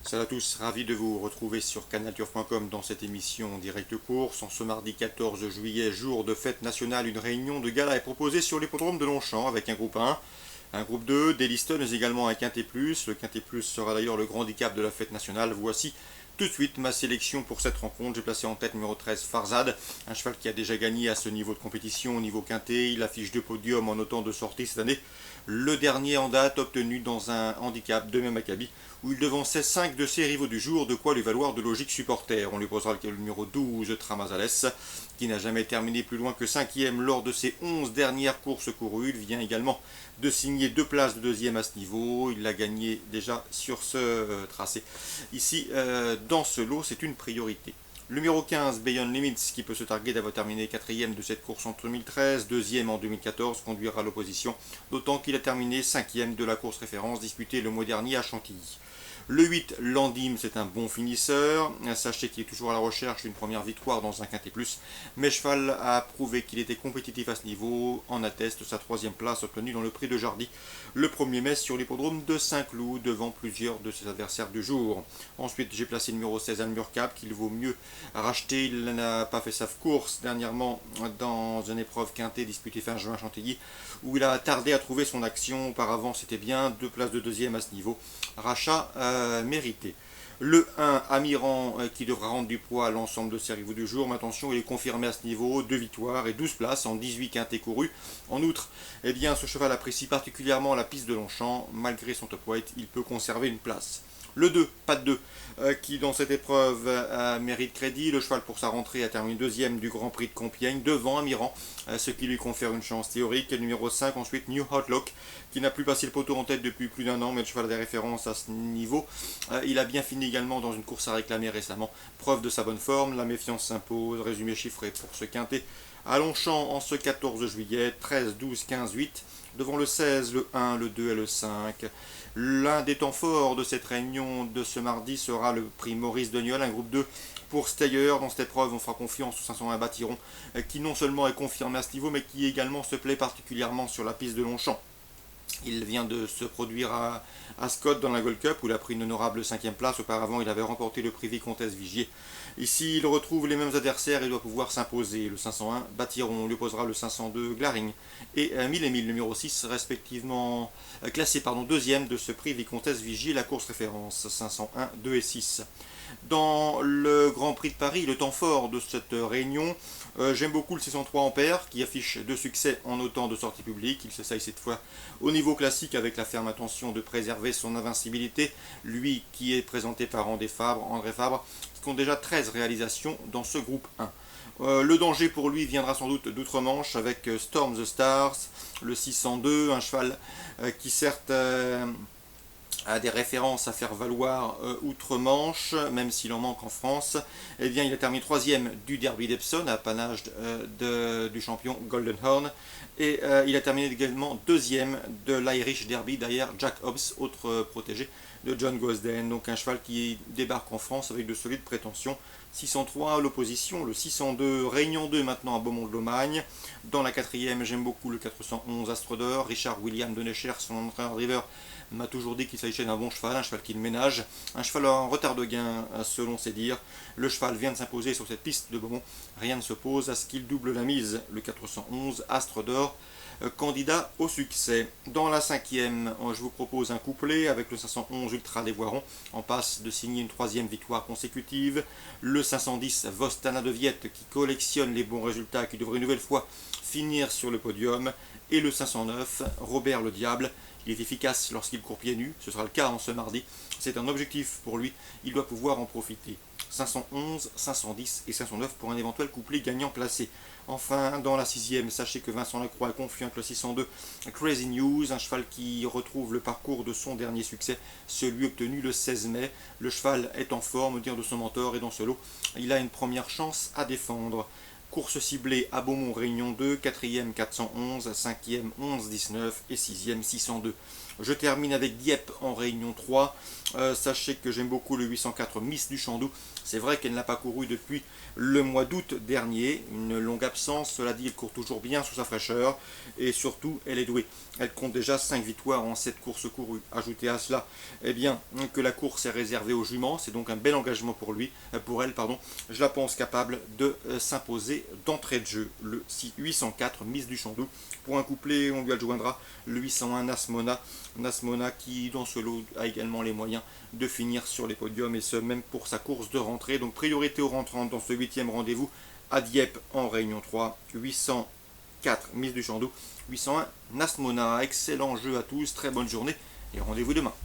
Salut à tous, ravi de vous retrouver sur canalturf.com dans cette émission Direct Course. En ce mardi 14 juillet, jour de fête nationale, une réunion de gala est proposée sur l'hippodrome de Longchamp avec un groupe 1, un groupe 2, des listons, mais également un quintet plus. Le quintet plus sera d'ailleurs le grand handicap de la fête nationale. Voici tout de suite ma sélection pour cette rencontre. J'ai placé en tête numéro 13 Farzad, un cheval qui a déjà gagné à ce niveau de compétition, au niveau quintet. Il affiche 2 podiums en autant de sorties cette année. Le dernier en date obtenu dans un handicap de même Maccabi, où il devançait 5 de ses rivaux du jour, de quoi lui valoir de logique supporter. On lui posera le numéro 12, Tramazales, qui n'a jamais terminé plus loin que 5e lors de ses 11 dernières courses courues. Il vient également de signer 2 places de deuxième à ce niveau. Il l'a gagné déjà sur ce tracé. Ici, dans ce lot, c'est une priorité. Le numéro 15, Beyond Limits, qui peut se targuer d'avoir terminé 4e de cette course en 2013, 2e en 2014, conduira l'opposition, d'autant qu'il a terminé 5e de la course référence disputée le mois dernier à Chantilly. Le 8, Landim, c'est un bon finisseur. Sachez qu'il est toujours à la recherche d'une première victoire dans un quintet plus. Mais cheval a prouvé qu'il était compétitif à ce niveau. En atteste sa 3e place obtenue dans le prix de Jardy le 1er mai sur l'hippodrome de Saint-Cloud devant plusieurs de ses adversaires du jour. Ensuite, j'ai placé le numéro 16, Almur Cap, qu'il vaut mieux racheter. Il n'a pas fait sa course dernièrement dans une épreuve quintet disputée fin juin à Chantilly, où il a tardé à trouver son action. Auparavant, c'était bien 2 places de deuxième à ce niveau. Rachat mérité. Le 1, Amiran, qui devra rendre du poids à l'ensemble de ses rivaux du jour. Mais attention, il est confirmé à ce niveau, 2 victoires et 12 places en 18 quintés courus. En outre, eh bien, ce cheval apprécie particulièrement la piste de Longchamp. Malgré son top weight, il peut conserver une place. Le 2, pas de 2, qui dans cette épreuve mérite crédit. Le cheval pour sa rentrée a terminé 2e du Grand Prix de Compiègne devant Amiran, ce qui lui confère une chance théorique. Et le numéro 5 ensuite, New Outlook, qui n'a plus passé le poteau en tête depuis plus d'un an, mais le cheval a des références à ce niveau. Il a bien fini également dans une course à réclamer récemment. Preuve de sa bonne forme, la méfiance s'impose. Résumé chiffré pour ce quintet à Longchamp en ce 14 juillet, 13, 12, 15, 8, devant le 16, le 1, le 2 et le 5. L'un des temps forts de cette réunion de ce mardi sera le prix Maurice Deniol, un groupe 2 pour Steyer. Dans cette épreuve, on fera confiance au 501 Bâtiron, qui non seulement est confirmé à ce niveau, mais qui également se plaît particulièrement sur la piste de Longchamp. Il vient de se produire à Scott dans la Gold Cup où il a pris une honorable 5e place. Auparavant, il avait remporté le prix Vicomtesse Vigier. Ici, il retrouve les mêmes adversaires et doit pouvoir s'imposer. Le 501 Bâtiron lui opposera le 502 Glaring et 1000 et 1000 numéro 6 respectivement classés 2e de ce prix Vicomtesse Vigier, la course référence 501, 2 et 6. Dans le Grand Prix de Paris, le temps fort de cette réunion, j'aime beaucoup le 603 Ampères qui affiche 2 succès en autant de sorties publiques. Il s'essaye cette fois au niveau classique avec la ferme intention de préserver son invincibilité. Lui qui est présenté par André Fabre, qui compte déjà 13 réalisations dans ce groupe 1. Le danger pour lui viendra sans doute d'outre-Manche avec Storm the Stars, le 602, un cheval qui certes a des références à faire valoir outre-Manche, même s'il en manque en France. Eh bien, il a terminé 3e du Derby d'Epsom, apanage du champion Golden Horn. Et il a terminé également 2e de l'Irish Derby derrière Jack Hobbs, autre protégé de John Gosden. Donc un cheval qui débarque en France avec de solides prétentions. 603 à l'opposition, le 602 Réunion 2 maintenant à Beaumont-de-Lomagne. Dans la 4e, j'aime beaucoup le 411 Astre d'Or. Richard William de Necher, son entraîneur driver, m'a toujours dit qu'il s'agissait d'un bon cheval, un cheval qui le ménage, un cheval en retard de gain selon ses dires. Le cheval vient de s'imposer sur cette piste de Beaumont, rien ne s'oppose à ce qu'il double la mise. Le 411 Astre d'Or, candidat au succès. Dans la 5e, je vous propose un couplet avec le 511 Ultra des Voirons, en passe de signer une 3e victoire consécutive. Le 510 Vostana de Viette qui collectionne les bons résultats, qui devrait une nouvelle fois finir sur le podium. Et le 509 Robert le Diable. Il est efficace lorsqu'il court pieds nus, ce sera le cas en ce mardi. C'est un objectif pour lui, il doit pouvoir en profiter. 511, 510 et 509 pour un éventuel couplet gagnant placé. Enfin, dans la 6e, sachez que Vincent Lacroix est confiant avec le 602 Crazy News, un cheval qui retrouve le parcours de son dernier succès, celui obtenu le 16 mai. Le cheval est en forme, au dire de son mentor, et dans ce lot, il a une première chance à défendre. Course ciblée à Beaumont Réunion 2, 4e 411, 5e 11-19 et 6e 602. Je termine avec Dieppe en réunion 3. Sachez que j'aime beaucoup le 804 Miss du Chandou. C'est vrai qu'elle n'a pas couru depuis le mois d'août dernier, une longue absence, cela dit elle court toujours bien sous sa fraîcheur et surtout elle est douée. Elle compte déjà 5 victoires en 7 courses courues. Ajoutez à cela que la course est réservée aux juments, c'est donc un bel engagement pour elle. Je la pense capable de s'imposer d'entrée de jeu, le 804 Miss du Chandou. Pour un couplet, on lui adjoindra le 801 Nasmona qui dans ce lot a également les moyens de finir sur les podiums et ce même pour sa course de rentrée. Donc priorité aux rentrantes dans ce 8e rendez-vous à Dieppe en réunion 3, 804 Miss du Chandou, 801 Nasmona. Excellent jeu à tous, très bonne journée et rendez-vous demain.